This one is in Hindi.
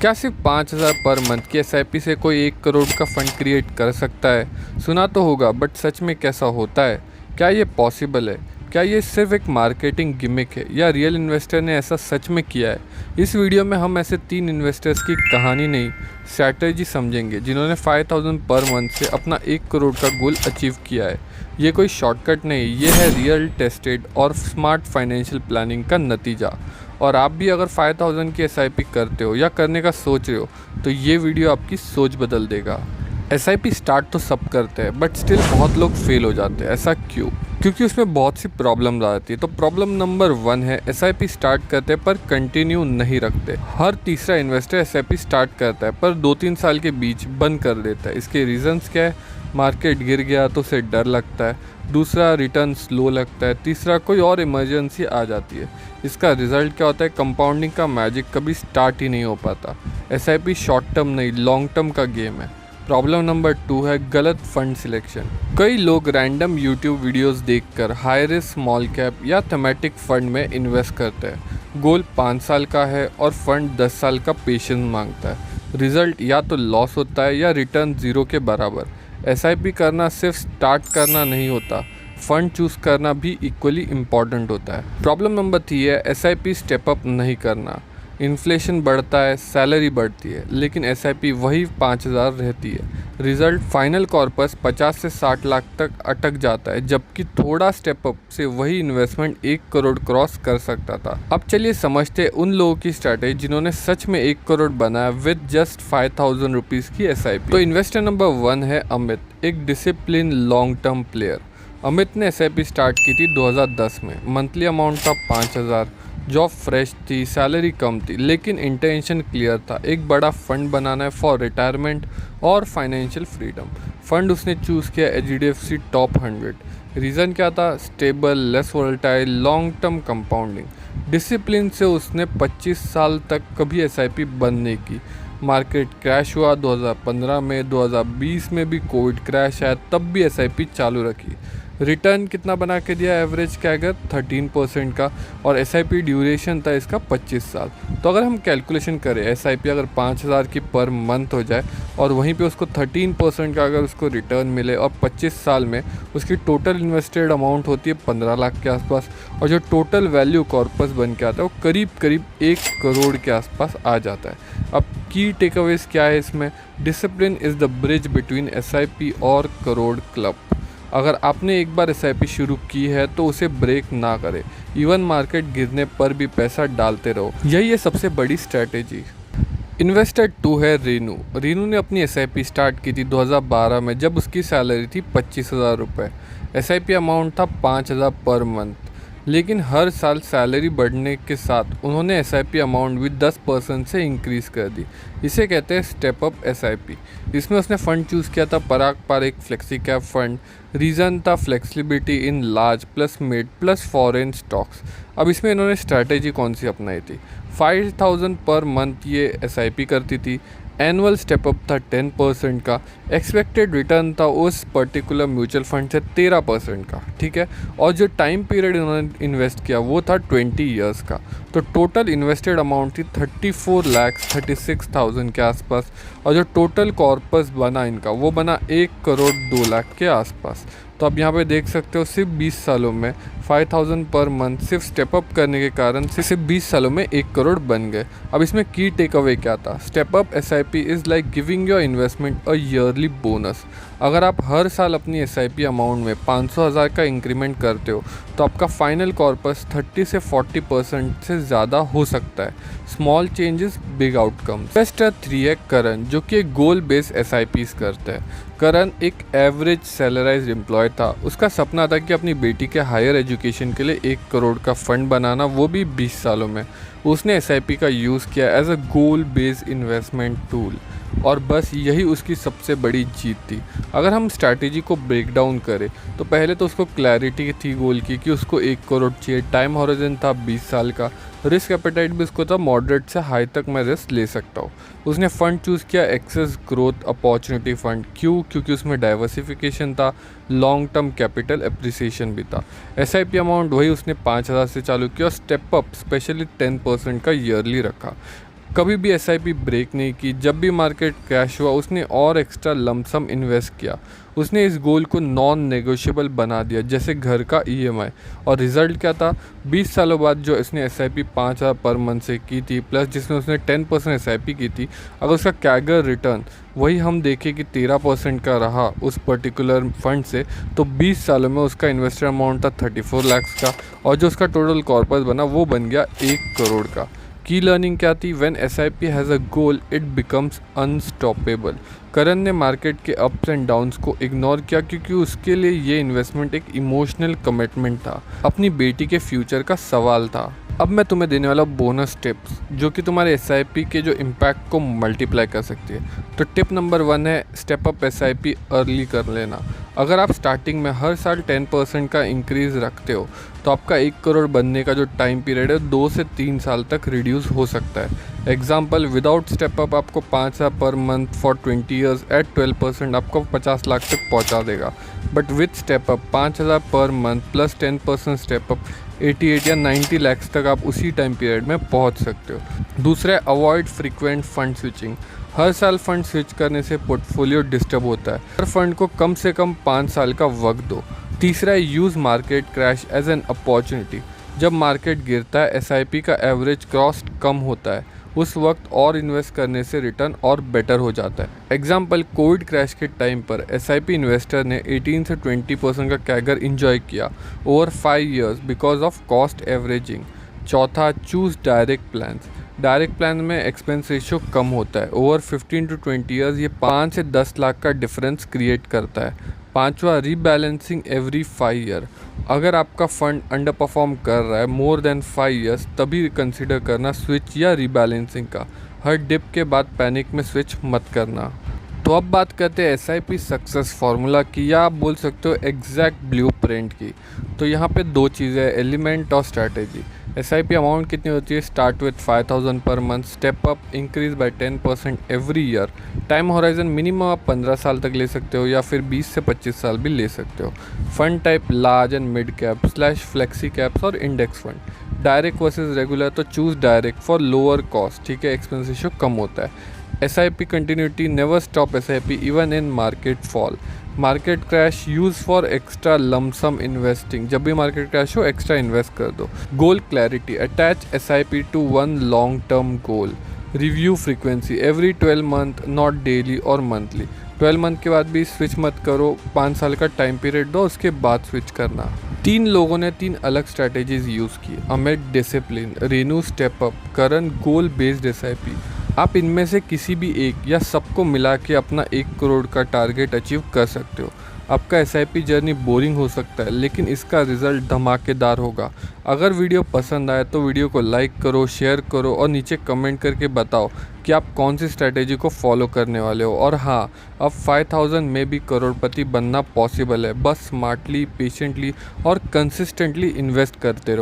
क्या सिर्फ 5,000 पर मंथ की एसआईपी से कोई 1 करोड़ का फंड क्रिएट कर सकता है? सुना तो होगा, बट सच में कैसा होता है? क्या ये पॉसिबल है? क्या ये सिर्फ एक मार्केटिंग गिमिक है या रियल इन्वेस्टर ने ऐसा सच में किया है? इस वीडियो में हम ऐसे 3 इन्वेस्टर्स की कहानी नहीं, स्ट्रैटेजी समझेंगे जिन्होंने 5,000 पर मंथ से अपना 1 करोड़ का गोल अचीव किया है। ये कोई शॉर्टकट नहीं, ये है रियल टेस्टेड और स्मार्ट फाइनेंशियल प्लानिंग का नतीजा। और आप भी अगर 5,000 की एसआईपी करते हो या करने का सोच रहे हो तो ये वीडियो आपकी सोच बदल देगा। एसआईपी स्टार्ट तो सब करते हैं, बट स्टिल बहुत लोग फेल हो जाते हैं। ऐसा क्यों? क्योंकि उसमें बहुत सी प्रॉब्लम आती है। तो प्रॉब्लम नंबर 1 है, एसआईपी स्टार्ट करते हैं पर कंटिन्यू नहीं रखते। हर तीसरा इन्वेस्टर एसआईपी स्टार्ट करता है पर 2-3 साल के बीच बंद कर देता है। इसके रीजंस क्या है? मार्केट गिर गया तो उसे डर लगता है, दूसरा रिटर्न स्लो लगता है, तीसरा कोई और इमरजेंसी आ जाती है। इसका रिजल्ट क्या होता है? कंपाउंडिंग का मैजिक कभी स्टार्ट ही नहीं हो पाता। एसआईपी शॉर्ट टर्म नहीं, लॉन्ग टर्म का गेम है। प्रॉब्लम नंबर 2 है गलत फंड सिलेक्शन। कई लोग रैंडम यूट्यूब वीडियोस देखकर हाई रिस्क स्मॉल कैप या थीमेटिक फंड में इन्वेस्ट करते हैं। गोल 5 साल का है और फंड 10 साल का पेशेंस मांगता है। रिजल्ट या तो लॉस होता है या रिटर्न 0 के बराबर। एसआईपी करना सिर्फ स्टार्ट करना नहीं होता, फंड चूज़ करना भी इक्वली इम्पॉर्टेंट होता है। प्रॉब्लम नंबर 3 है एसआईपी स्टेप अप नहीं करना। इन्फ्लेशन बढ़ता है, सैलरी बढ़ती है, लेकिन एसआईपी वही 5,000 रहती है। रिजल्ट फाइनल कॉर्पस 50 से 60 लाख तक अटक जाता है, जबकि थोड़ा स्टेप अप से वही इन्वेस्टमेंट 1 करोड़ क्रॉस कर सकता था। अब चलिए समझते हैं उन लोगों की स्ट्रैटेजी जिन्होंने सच में 1 करोड़ बनाया विद जस्ट 5,000 रुपीज़ की एसआईपी। तो इन्वेस्टर नंबर 1 है अमित, एक discipline long term player. Amit ने एसआईपी स्टार्ट की थी 2010 में। मंथली अमाउंट था 5,000। जॉब फ्रेश थी, सैलरी कम थी, लेकिन इंटेंशन क्लियर था, एक बड़ा फंड बनाना है फॉर रिटायरमेंट और फाइनेंशियल फ्रीडम। फंड उसने चूज़ किया एचडीएफसी टॉप 100। रीज़न क्या था? Stable, less volatile, long term compounding. Discipline से उसने 25 साल तक कभी एसआईपी बंद नहीं की। मार्केट क्रैश हुआ 2015 में, 2020 में भी कोविड क्रैश आया, तब भी एसआईपी चालू रखी। रिटर्न कितना बना के दिया? एवरेज कैगर 13% का, और एसआईपी ड्यूरेशन था इसका 25 साल। तो अगर हम कैलकुलेशन करें, एसआईपी अगर 5,000 की पर मंथ हो जाए और वहीं पे उसको 13% का अगर उसको रिटर्न मिले और 25 साल में उसकी टोटल इन्वेस्टेड अमाउंट होती है 15 लाख के आसपास, और जो टोटल वैल्यू कॉर्पस बन के आता है वो करीब करीब 1 करोड़ के आसपास आ जाता है। अब की टेकअवेज क्या है इसमें? Discipline is the bridge between SIP और करोड़ क्लब। अगर आपने एक बार एसआईपी शुरू की है तो उसे ब्रेक ना करें। इवन मार्केट गिरने पर भी पैसा डालते रहो, यही है सबसे बड़ी स्ट्रैटेजी। इन्वेस्टर 2 है रीनू। रीनू ने अपनी एसआईपी स्टार्ट की थी 2012 में, जब उसकी सैलरी थी 25,000 रुपये। एसआईपी अमाउंट था 5,000 पर मंथ, लेकिन हर साल सैलरी बढ़ने के साथ उन्होंने एसआईपी अमाउंट भी 10% से इंक्रीज़ कर दी। इसे कहते हैं स्टेप अप एसआईपी। इसमें उसने फ़ंड चूज़ किया था Parag Parikh flexi cap fund. Reason था flexibility in large plus mid plus foreign stocks. अब इसमें इन्होंने स्ट्रैटेजी कौन सी अपनाई थी? 5,000 पर मंथ ये एसआईपी करती थी। एनुअल स्टेपअप था 10% का। एक्सपेक्टेड रिटर्न था उस पर्टिकुलर म्यूचुअल फंड से 13% का, ठीक है। और जो टाइम पीरियड इन्होंने इन्वेस्ट किया वो था 20 ईयर्स का। तो टोटल इन्वेस्टेड अमाउंट थी 34,36,000 के आसपास, और जो टोटल कॉर्पस बना इनका वो बना 1 करोड़ 2 लाख के आसपास। तो अब यहाँ पे देख सकते हो सिर्फ 20 सालों में 5,000 पर मंथ सिर्फ स्टेप अप करने के कारण सिर्फ 20 सालों में 1 करोड़ बन गए। अब इसमें की टेक अवे क्या था? Step up SIP is like giving your investment a yearly bonus. अगर आप हर साल अपनी एसआईपी अमाउंट में 500,000 का इंक्रीमेंट करते हो तो आपका फाइनल कॉर्पस 30 से 40% से ज़्यादा हो सकता है। Small changes big outcomes. Investor 3 है करण, जो कि एक गोल बेस्ड एसआईपीज करता है। करण एक एवरेज सैलराइज्ड एम्प्लॉय था। उसका सपना था कि अपनी बेटी के हायर एजुकेशन के लिए 1 करोड़ का फंड बनाना, वो भी 20 सालों में। उसने एसआईपी का यूज़ किया as a goal based investment tool, और बस यही उसकी सबसे बड़ी जीत थी। अगर हम स्ट्रैटेजी को ब्रेक डाउन करें तो पहले तो उसको क्लैरिटी थी गोल की कि उसको 1 करोड़ चाहिए। टाइम हॉरिजन था 20 साल का। रिस्क एपेटाइट भी उसको था मॉडरेट से हाई तक मैं रिस्क ले सकता हूँ। उसने फ़ंड चूज़ किया एक्सेस ग्रोथ अपॉर्चुनिटी फ़ंड। क्यों? क्योंकि उसमें डाइवर्सिफिकेशन था, लॉन्ग टर्म कैपिटल एप्रिसिएशन भी था। एसआईपी अमाउंट वही उसने 5,000 से चालू किया और स्टेप अप स्पेशली 10% का ईयरली रखा। कभी भी एसआईपी ब्रेक नहीं की। जब भी मार्केट क्रैश हुआ उसने और एक्स्ट्रा लमसम इन्वेस्ट किया। उसने इस गोल को नॉन नेगोशिएबल बना दिया, जैसे घर का ईएमआई। और रिजल्ट क्या था? 20 सालों बाद जो इसने एसआईपी 5,000 पर मंथ से की थी, प्लस जिसने उसने 10% एसआईपी की थी, अगर उसका कैगर रिटर्न वही हम देखें कि 13% का रहा उस पर्टिकुलर फंड से, तो 20 सालों में उसका इन्वेस्टर अमाउंट था 34 लाख का, और जो उसका टोटल कॉर्पस बना वो बन गया 1 करोड़ का। की लर्निंग क्या थी? When SIP has a goal it becomes unstoppable. Karan ने मार्केट के अप्स एंड डाउन्स को इग्नोर किया, क्योंकि उसके लिए ये इन्वेस्टमेंट एक इमोशनल कमिटमेंट था, अपनी बेटी के फ्यूचर का सवाल था। अब मैं तुम्हें देने वाला बोनस टिप्स जो कि तुम्हारे एसआईपी के जो इम्पैक्ट को मल्टीप्लाई कर सकती है। तो टिप नंबर 1 है स्टेप अप एसआईपी अर्ली कर लेना। अगर आप स्टार्टिंग में हर साल 10% का इंक्रीज रखते हो तो आपका 1 करोड़ बनने का जो टाइम पीरियड है 2 से 3 साल तक रिड्यूस हो सकता है। एग्जाम्पल, विदाउट स्टेप अप आपको 5,000 per month for 20 years eight 12% आपको 50 लाख तक पहुंचा देगा। But with step up 5,000 per month plus 10% step up 88 या 90 लैक्स तक आप उसी टाइम पीरियड में पहुंच सकते हो। दूसरा, अवॉइड फ्रीक्वेंट फंड स्विचिंग। हर साल फंड स्विच करने से पोर्टफोलियो डिस्टर्ब होता है। हर फंड को कम से कम 5 साल का वक्त दो। तीसरा है use market crash as an opportunity. जब मार्केट गिरता है एसआईपी का एवरेज कॉस्ट कम होता है, उस वक्त और इन्वेस्ट करने से रिटर्न और बेटर हो जाता है। एग्जाम्पल, कोविड क्रैश के टाइम पर एसआईपी इन्वेस्टर ने 18 से 20% का कैगर इंजॉय किया over 5 years because of cost averaging. चौथा, choose direct plans. Direct plan में एक्सपेंस रेशियो कम होता है। ओवर 15 टू 20 ईयर्स ये 5 से 10 लाख का डिफरेंस क्रिएट करता है। पांचवा, रीबैलेंसिंग एवरी 5 ईयर। अगर आपका फंड अंडर परफॉर्म कर रहा है मोर देन 5 ईयर्स, तभी कंसिडर करना स्विच या रीबैलेंसिंग का। हर डिप के बाद पैनिक में स्विच मत करना। तो अब बात करते हैं एसआईपी सक्सेस फार्मूला की, या आप बोल सकते हो एग्जैक्ट ब्लूप्रिंट की। तो यहाँ पे 2 चीज़ें हैं, एलिमेंट और स्ट्रैटेजी। एसआईपी अमाउंट कितनी होती है? Start with 5,000 per month, step up increase by 10% every year. Time horizon minimum आप 15 साल तक ले सकते हो या फिर 20 से 25 साल भी ले सकते हो। Fund type large and mid cap / flexi caps और index fund. Direct versus regular, तो choose direct for lower cost, ठीक है, एक्सपेंस रेशियो कम होता है। SIP continuity, never stop SIP even in market fall. Market crash, use for extra lump sum investing. जब भी मार्केट क्रैश हो एक्स्ट्रा इन्वेस्ट कर दो। Goal clarity, attach SIP to one long term goal. Review frequency, every 12 month, not daily और मंथली। 12 मंथ के बाद भी स्विच मत करो, 5 साल का टाइम पीरियड दो, उसके बाद स्विच करना। 3 लोगों ने 3 अलग स्ट्रैटेजीज यूज़ की। Amit discipline, Renu step up, Karan goal based SIP। आप इनमें से किसी भी एक या सबको मिला के अपना 1 करोड़ का टारगेट अचीव कर सकते हो। आपका SIP जर्नी बोरिंग हो सकता है, लेकिन इसका रिज़ल्ट धमाकेदार होगा। अगर वीडियो पसंद आए तो वीडियो को लाइक करो, शेयर करो और नीचे कमेंट करके बताओ कि आप कौन सी स्ट्रैटेजी को फॉलो करने वाले हो। और हाँ, अब 5,000 में भी करोड़पति बनना पॉसिबल है। बस स्मार्टली, पेशेंटली और कंसिस्टेंटली इन्वेस्ट करते रहो।